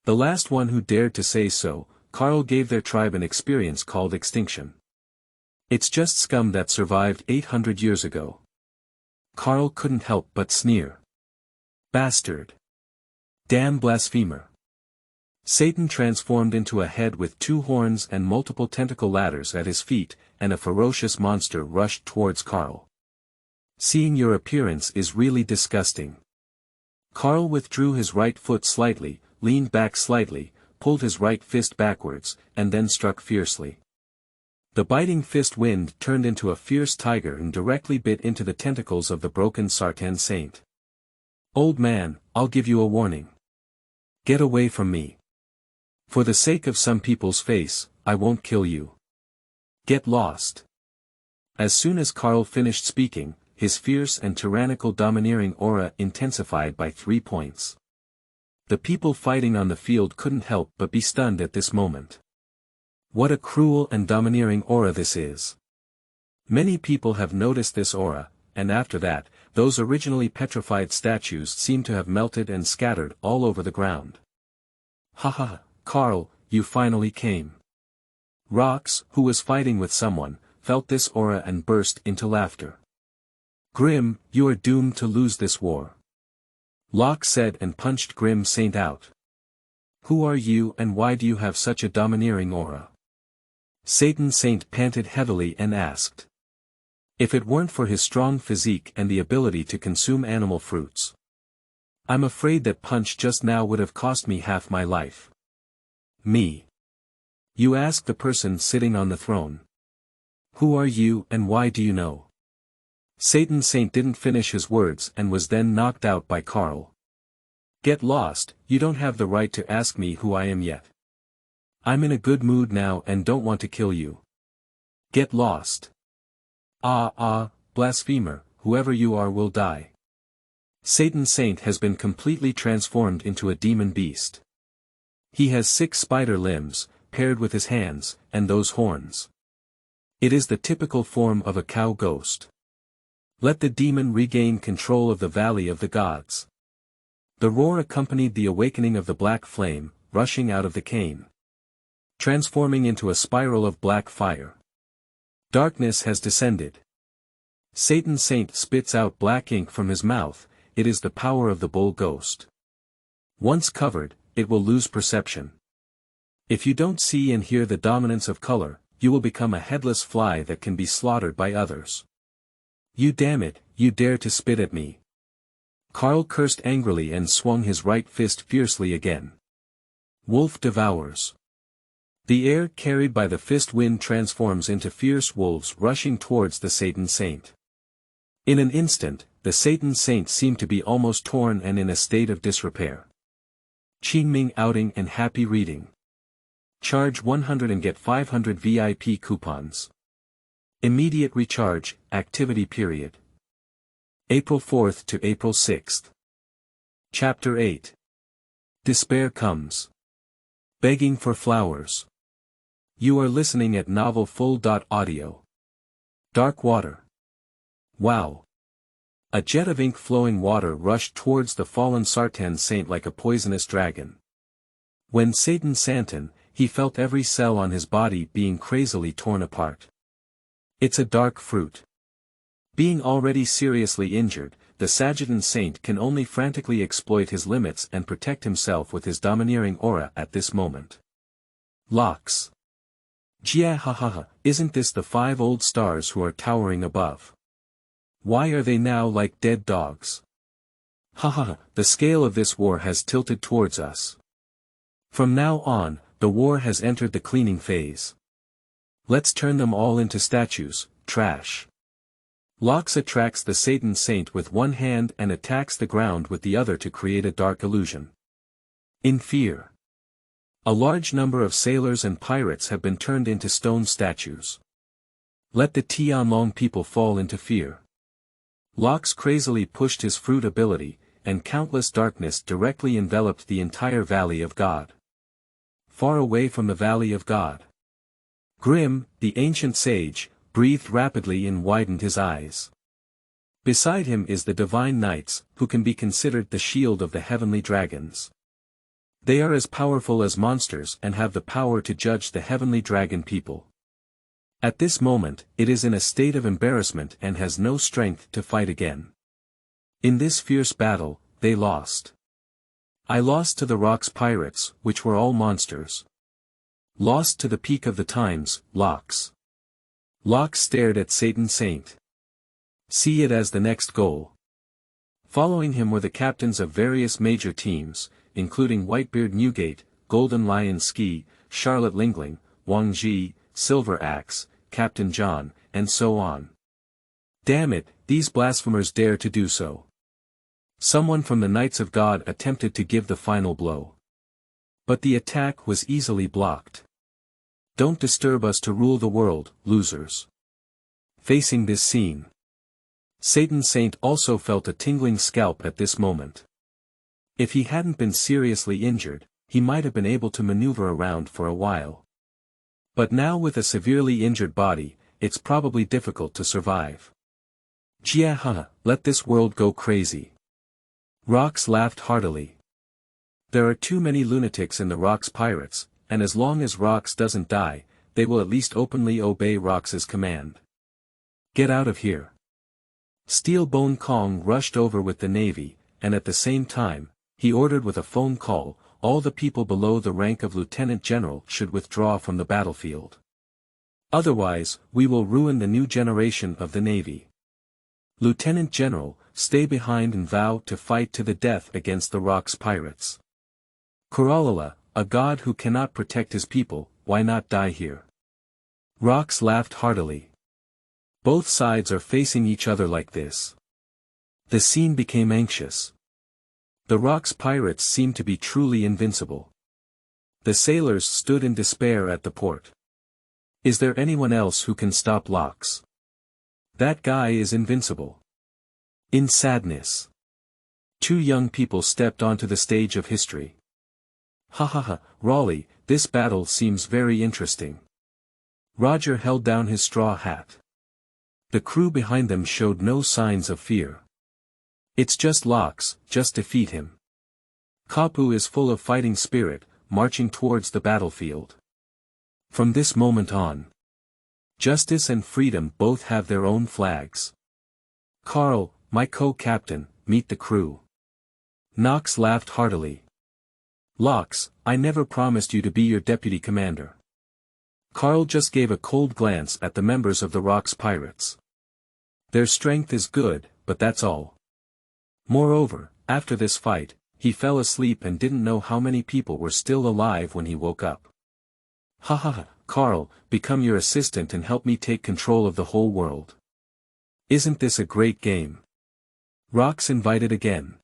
The last one who dared to say so, Carl gave their tribe an experience called extinction. It's just scum that survived 800 years ago. Carl couldn't help but sneer. Bastard. Damn blasphemer. Satan transformed into a head with 2 horns and multiple tentacle ladders at his feet, and a ferocious monster rushed towards Carl. Seeing your appearance is really disgusting. Carl withdrew his right foot slightly, leaned back slightly, pulled his right fist backwards, and then struck fiercely. The biting fist wind turned into a fierce tiger and directly bit into the tentacles of the broken Sartan saint. "Old man, I'll give you a warning. Get away from me. For the sake of some people's face, I won't kill you. Get lost." As soon as Karl finished speaking, his fierce and tyrannical domineering aura intensified by 3 points. The people fighting on the field couldn't help but be stunned at this moment. What a cruel and domineering aura this is. Many people have noticed this aura, and after that, those originally petrified statues seem to have melted and scattered all over the ground. "Haha, Karl, you finally came." Rox, who was fighting with someone, felt this aura and burst into laughter. "Grim, you are doomed to lose this war." Locke said and punched Grim Saint out. "Who are you and why do you have such a domineering aura?" Satan Saint panted heavily and asked. "If it weren't for his strong physique and the ability to consume animal fruits. I'm afraid that punch just now would have cost me half my life." "Me?" "You ask the person sitting on the throne. Who are you and why do you know?" Satan Saint didn't finish his words and was then knocked out by Karl. "Get lost, you don't have the right to ask me who I am yet. I'm in a good mood now and don't want to kill you. Get lost." Blasphemer, whoever you are will die." Satan Saint has been completely transformed into a demon beast. He has 6 spider limbs, paired with his hands, and those horns. It is the typical form of a cow ghost. Let the demon regain control of the Valley of the Gods. The roar accompanied the awakening of the black flame, rushing out of the cane, transforming into a spiral of black fire. Darkness has descended. Satan Saint spits out black ink from his mouth. It is the power of the bull ghost. Once covered, it will lose perception. If you don't see and hear the dominance of color, you will become a headless fly that can be slaughtered by others. "You damn it, you dare to spit at me." Karl cursed angrily and swung his right fist fiercely again. Wolf devours. The air carried by the fist wind transforms into fierce wolves rushing towards the Satan Saint. In an instant, the Satan Saint seemed to be almost torn and in a state of disrepair. Qingming outing and happy reading. Charge 100 and get 500 VIP coupons. Immediate recharge, activity period. April 4th to April 6th. Chapter 8. Despair comes. Begging for flowers. You are listening at novelfull.audio. Dark water. Wow. A jet of ink flowing water rushed towards the fallen Sartan Saint like a poisonous dragon. When Satan Santon, he felt every cell on his body being crazily torn apart. It's a dark fruit. Being already seriously injured, the Sagittarian Saint can only frantically exploit his limits and protect himself with his domineering aura at this moment. Locks. Jia, isn't this the 5 old stars who are towering above? Why are they now like dead dogs? The scale of this war has tilted towards us. From now on, the war has entered the cleaning phase. Let's turn them all into statues, trash. Locks attracts the Satan Saint with one hand and attacks the ground with the other to create a dark illusion. In fear. A large number of sailors and pirates have been turned into stone statues. Let the Tianlong people fall into fear. Locks crazily pushed his fruit ability, and countless darkness directly enveloped the entire Valley of God. Far away from the Valley of God, Grim, the ancient sage, breathed rapidly and widened his eyes. Beside him is the divine knights, who can be considered the shield of the heavenly dragons. They are as powerful as monsters and have the power to judge the heavenly dragon people. At this moment, it is in a state of embarrassment and has no strength to fight again. In this fierce battle, they lost. I lost to the Rocks pirates, which were all monsters. Lost to the peak of the times, Locks. Locks stared at Satan Saint. See it as the next goal. Following him were the captains of various major teams, including Whitebeard Newgate, Golden Lion Ski, Charlotte Lingling, Wang Ji, Silver Axe, Captain John, and so on. Damn it, these blasphemers dare to do so. Someone from the Knights of God attempted to give the final blow. But the attack was easily blocked. Don't disturb us to rule the world, losers. Facing this scene, Satan Saint also felt a tingling scalp at this moment. If he hadn't been seriously injured, he might have been able to maneuver around for a while. But now with a severely injured body, it's probably difficult to survive. Jiahaha, let this world go crazy. Rox laughed heartily. There are too many lunatics in the Rox pirates, and as long as Rox doesn't die, they will at least openly obey Rox's command. Get out of here. Steelbone Kong rushed over with the navy, and at the same time, he ordered with a phone call, all the people below the rank of lieutenant general should withdraw from the battlefield. Otherwise, we will ruin the new generation of the navy. Lieutenant General, stay behind and vow to fight to the death against the Rox pirates. Koralala, a god who cannot protect his people, why not die here? Rox laughed heartily. Both sides are facing each other like this. The scene became anxious. The Rox pirates seemed to be truly invincible. The sailors stood in despair at the port. Is there anyone else who can stop Lox? That guy is invincible. In sadness, two young people stepped onto the stage of history. Ha ha ha, Raleigh, this battle seems very interesting. Roger held down his straw hat. The crew behind them showed no signs of fear. It's just Lox, just defeat him. Kapu is full of fighting spirit, marching towards the battlefield. From this moment on, justice and freedom both have their own flags. Carl, my co-captain, meet the crew. Knox laughed heartily. Lox, I never promised you to be your deputy commander. Carl just gave a cold glance at the members of the Rox pirates. Their strength is good, but that's all. Moreover, after this fight, he fell asleep and didn't know how many people were still alive when he woke up. Ha ha ha, Carl, become your assistant and help me take control of the whole world. Isn't this a great game? Rox invited again.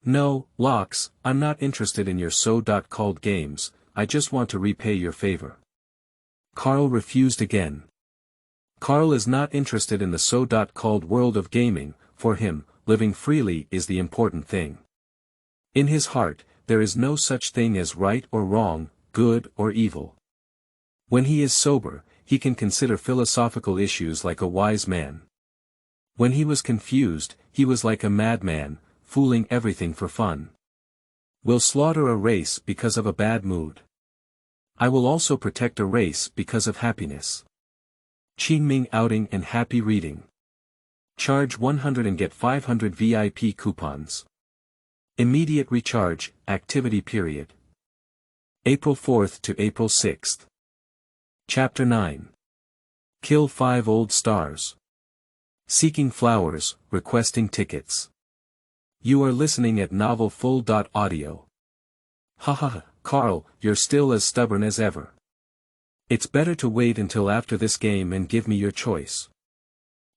No, Lox, I'm not interested in your so-called games, I just want to repay your favor. Carl refused again. Carl is not interested in the so-called world of gaming, for him, living freely is the important thing. In his heart, there is no such thing as right or wrong, good or evil. When he is sober, he can consider philosophical issues like a wise man. When he was confused, he was like a madman, fooling everything for fun. Will slaughter a race because of a bad mood. I will also protect a race because of happiness. Qingming outing and happy reading. Charge 100 and get 500 VIP coupons. Immediate recharge, activity period. April 4th to April 6th. Chapter 9. Kill 5 old stars. Seeking flowers, requesting tickets. You are listening at novelfull.audio. Haha, Carl, you're still as stubborn as ever. It's better to wait until after this game and give me your choice.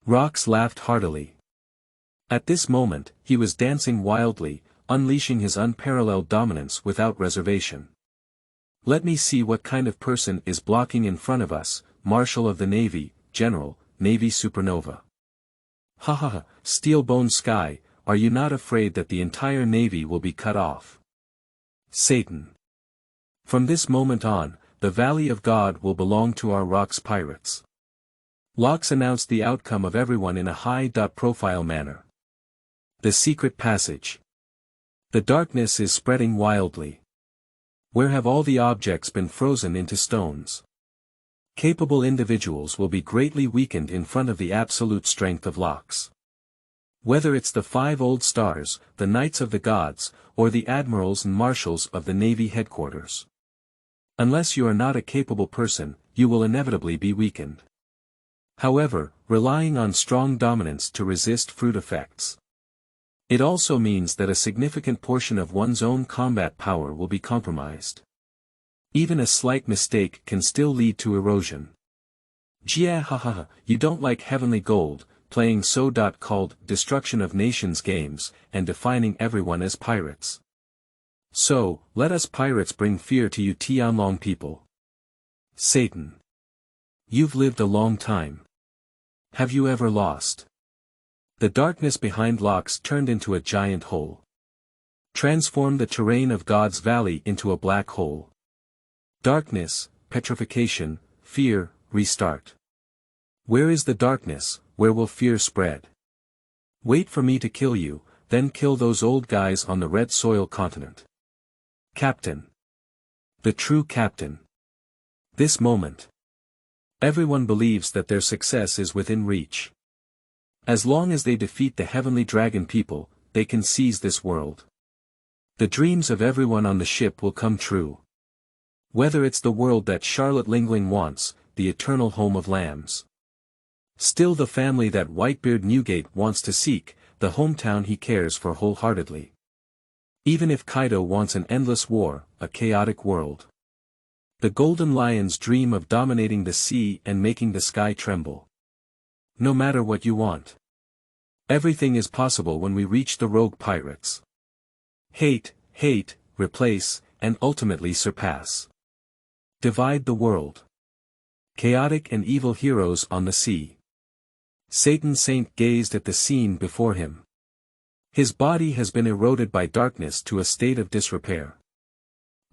Rox laughed heartily. At this moment, he was dancing wildly, unleashing his unparalleled dominance without reservation. Let me see what kind of person is blocking in front of us, Marshal of the Navy, General, Navy Supernova. Ha ha ha, Steelbone Sky, are you not afraid that the entire Navy will be cut off? Satan. From this moment on, the Valley of God will belong to our Rox pirates. Lox announced the outcome of everyone in a high-profile manner. The secret passage. The darkness is spreading wildly. Where have all the objects been frozen into stones? Capable individuals will be greatly weakened in front of the absolute strength of Lox. Whether it's the 5 old stars, the Knights of the Gods, or the admirals and marshals of the Navy headquarters. Unless you are not a capable person, you will inevitably be weakened. However, relying on strong dominance to resist fruit effects. It also means that a significant portion of one's own combat power will be compromised. Even a slight mistake can still lead to erosion. Yeah, haha, you don't like heavenly gold, playing so-called destruction of nations games, and defining everyone as pirates. So, let us pirates bring fear to you Tianlong people. Satan. You've lived a long time. Have you ever lost? The darkness behind locks turned into a giant hole. Transformed the terrain of God's valley into a black hole. Darkness, petrification, fear, restart. Where is the darkness, where will fear spread? Wait for me to kill you, then kill those old guys on the red soil continent. Captain. The true captain. This moment. Everyone believes that their success is within reach. As long as they defeat the heavenly dragon people, they can seize this world. The dreams of everyone on the ship will come true. Whether it's the world that Charlotte Lingling wants, the eternal home of lambs. Still the family that Whitebeard Newgate wants to seek, the hometown he cares for wholeheartedly. Even if Kaido wants an endless war, a chaotic world. The Golden Lions dream of dominating the sea and making the sky tremble. No matter what you want. Everything is possible when we reach the rogue pirates. Hate, replace, and ultimately surpass. Divide the world. Chaotic and evil heroes on the sea. Satan Saint gazed at the scene before him. His body has been eroded by darkness to a state of disrepair.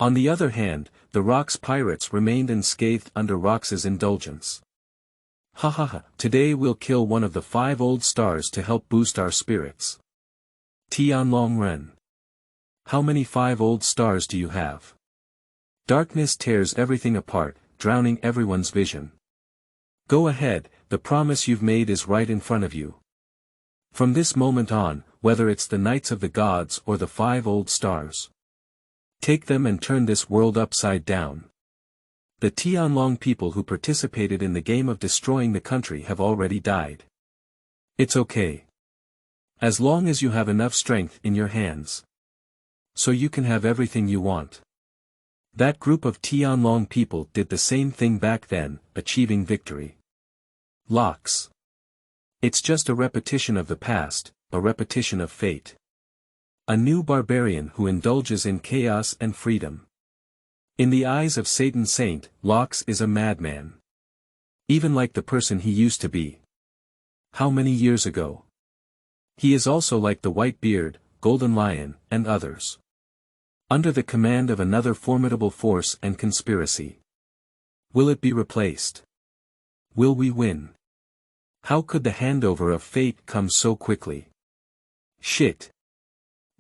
On the other hand, the Rock's pirates remained unscathed under Rox's indulgence. Today we'll kill one of the 5 old stars to help boost our spirits. Tianlong Ren. How many 5 old stars do you have? Darkness tears everything apart, drowning everyone's vision. Go ahead, the promise you've made is right in front of you. From this moment on, whether it's the Knights of the Gods or the 5 old stars. Take them and turn this world upside down. The Tianlong people who participated in the game of destroying the country have already died. It's okay. As long as you have enough strength in your hands. So you can have everything you want. That group of Tianlong people did the same thing back then, achieving victory. Locks. It's just a repetition of the past, a repetition of fate. A new barbarian who indulges in chaos and freedom. In the eyes of Satan Saint, Locks is a madman. Even like the person he used to be. How many years ago? He is also like the Whitebeard, Golden Lion, and others. Under the command of another formidable force and conspiracy. Will it be replaced? Will we win? How could the handover of fate come so quickly? Shit.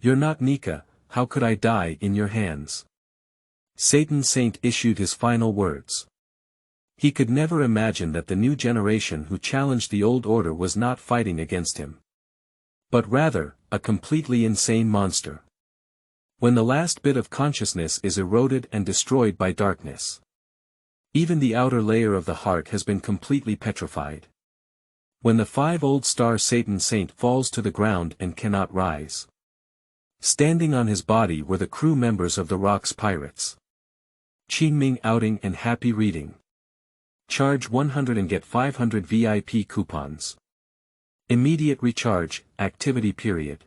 You're not Nika, how could I die in your hands? Satan Saint issued his final words. He could never imagine that the new generation who challenged the old order was not fighting against him. But rather, a completely insane monster. When the last bit of consciousness is eroded and destroyed by darkness. Even the outer layer of the heart has been completely petrified. When the 5 old star Satan Saint falls to the ground and cannot rise. Standing on his body were the crew members of the Rock's pirates. Qingming outing and happy reading. Charge 100 and get 500 VIP coupons. Immediate recharge, activity period.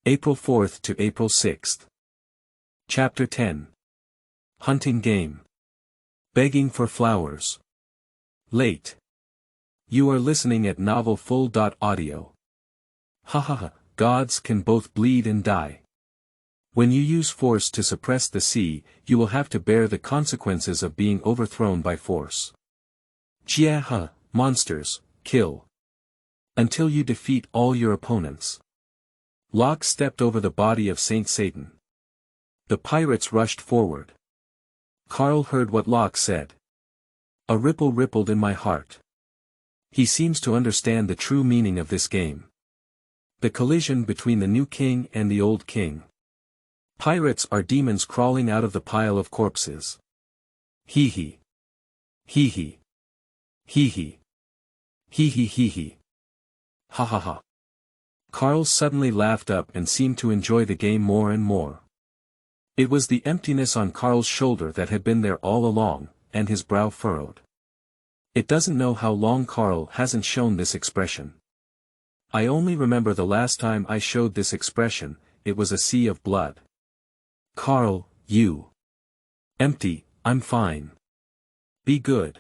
April 4th to April 6th. Chapter 10. Hunting game. Begging for flowers. Late. You are listening at novelfull.audio. Gods can both bleed and die. When you use force to suppress the sea, you will have to bear the consequences of being overthrown by force. Monsters, kill. Until you defeat all your opponents. Locke stepped over the body of Saint Satan. The pirates rushed forward. Carl heard what Locke said. A ripple rippled in my heart. He seems to understand the true meaning of this game. The collision between the new king and the old king. Pirates are demons crawling out of the pile of corpses. Hee hee. Hee hee. Hee hee. Hee hee hee hee. Ha ha ha. Carl suddenly laughed up and seemed to enjoy the game more and more. It was the emptiness on Carl's shoulder that had been there all along, and his brow furrowed. It doesn't know how long Carl hasn't shown this expression. I only remember the last time I showed this expression, it was a sea of blood. Carl, you. Empty, I'm fine. Be good.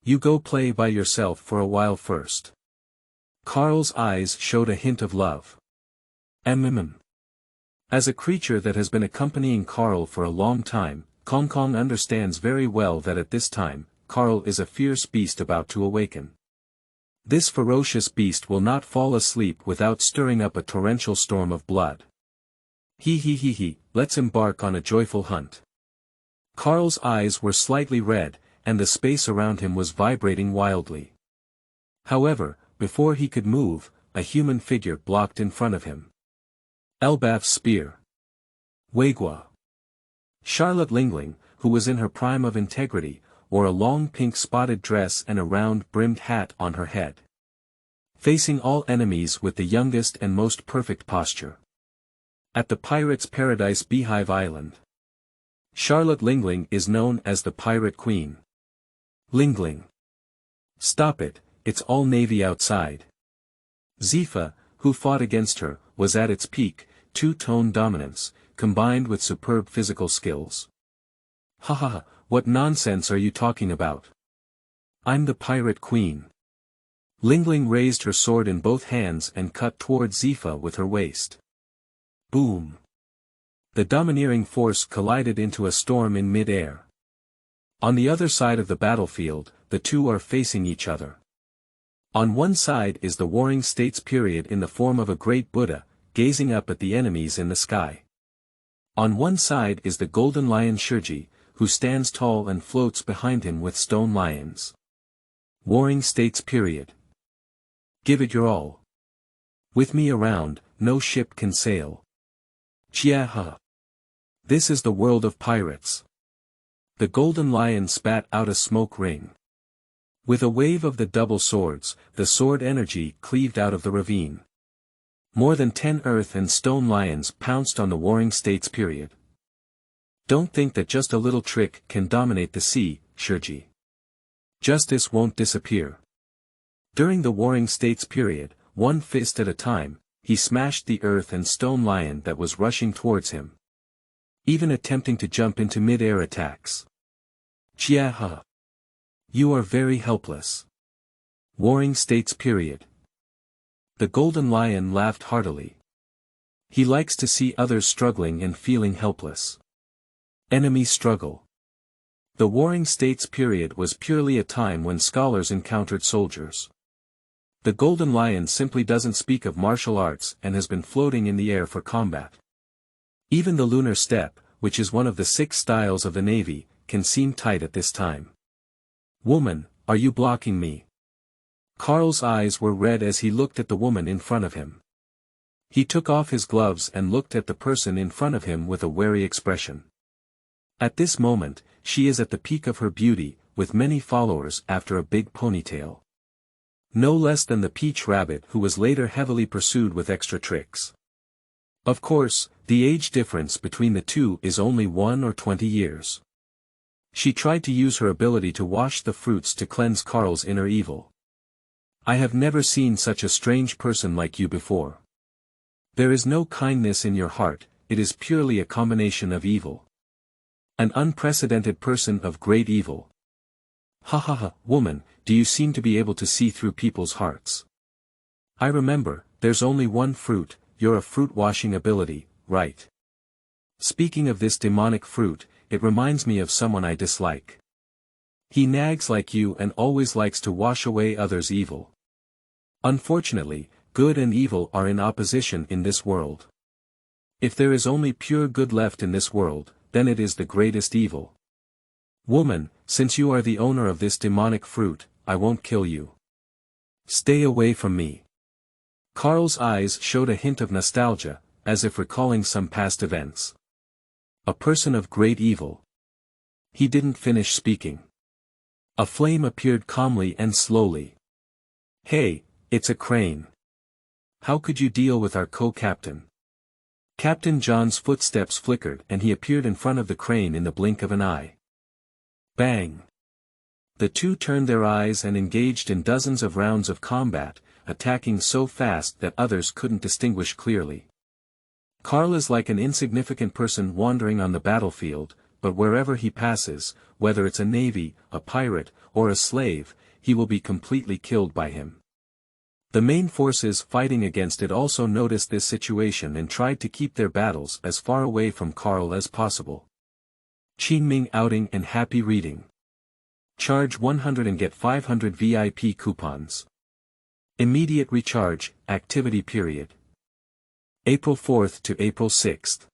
You go play by yourself for a while first. Carl's eyes showed a hint of love. As a creature that has been accompanying Carl for a long time, Kong Kong understands very well that at this time, Carl is a fierce beast about to awaken. This ferocious beast will not fall asleep without stirring up a torrential storm of blood. He, let's embark on a joyful hunt. Carl's eyes were slightly red, and the space around him was vibrating wildly. However, before he could move, a human figure blocked in front of him. Elbaf's spear. Weigua. Charlotte Lingling, who was in her prime of integrity, wore a long pink spotted dress and a round-brimmed hat on her head. Facing all enemies with the youngest and most perfect posture. At the Pirates' Paradise Beehive Island. Charlotte Lingling is known as the Pirate Queen. Lingling. Stop it, it's all navy outside. Zifa, who fought against her, was at its peak, two-tone dominance, combined with superb physical skills. Ha, what nonsense are you talking about? I'm the Pirate Queen. Lingling raised her sword in both hands and cut toward Zifa with her waist. Boom. The domineering force collided into a storm in mid-air. On the other side of the battlefield, the two are facing each other. On one side is the Warring States period in the form of a great Buddha, gazing up at the enemies in the sky. On one side is the Golden Lion Shurji, who stands tall and floats behind him with stone lions. Warring States period. Give it your all. With me around, no ship can sail. Chia. This is the world of pirates. The Golden Lion spat out a smoke ring. With a wave of the double swords, the sword energy cleaved out of the ravine. More than 10 earth and stone lions pounced on the Warring States period. Don't think that just a little trick can dominate the sea, Shurji. Justice won't disappear. During the Warring States period, one fist at a time, he smashed the earth and stone lion that was rushing towards him. Even attempting to jump into mid-air attacks. Chia. You are very helpless. Warring States period. The Golden Lion laughed heartily. He likes to see others struggling and feeling helpless. Enemy struggle. The Warring States period was purely a time when scholars encountered soldiers. The Golden Lion simply doesn't speak of martial arts and has been floating in the air for combat. Even the lunar step, which is one of the 6 styles of the Navy, can seem tight at this time. Woman, are you blocking me? Carl's eyes were red as he looked at the woman in front of him. He took off his gloves and looked at the person in front of him with a wary expression. At this moment, she is at the peak of her beauty, with many followers after a big ponytail. No less than the Peach Rabbit who was later heavily pursued with extra tricks. Of course, the age difference between the two is only 1 or 20 years. She tried to use her ability to wash the fruits to cleanse Carl's inner evil. I have never seen such a strange person like you before. There is no kindness in your heart, it is purely a combination of evil. An unprecedented person of great evil. Ha, woman, do you seem to be able to see through people's hearts? I remember, there's only one fruit, you're a fruit-washing ability, right? Speaking of this demonic fruit, it reminds me of someone I dislike. He nags like you and always likes to wash away others' evil. Unfortunately, good and evil are in opposition in this world. If there is only pure good left in this world, then it is the greatest evil. Woman, since you are the owner of this demonic fruit, I won't kill you. Stay away from me. Carl's eyes showed a hint of nostalgia, as if recalling some past events. A person of great evil. He didn't finish speaking. A flame appeared calmly and slowly. Hey, it's a crane. How could you deal with our co-captain? Captain John's footsteps flickered and he appeared in front of the crane in the blink of an eye. Bang! The two turned their eyes and engaged in dozens of rounds of combat, attacking so fast that others couldn't distinguish clearly. Carl is like an insignificant person wandering on the battlefield, but wherever he passes, whether it's a navy, a pirate, or a slave, he will be completely killed by him. The main forces fighting against it also noticed this situation and tried to keep their battles as far away from Carl as possible. Qingming outing and happy reading. Charge 100 and get 500 VIP coupons. Immediate recharge, activity period. April 4th to April 6th.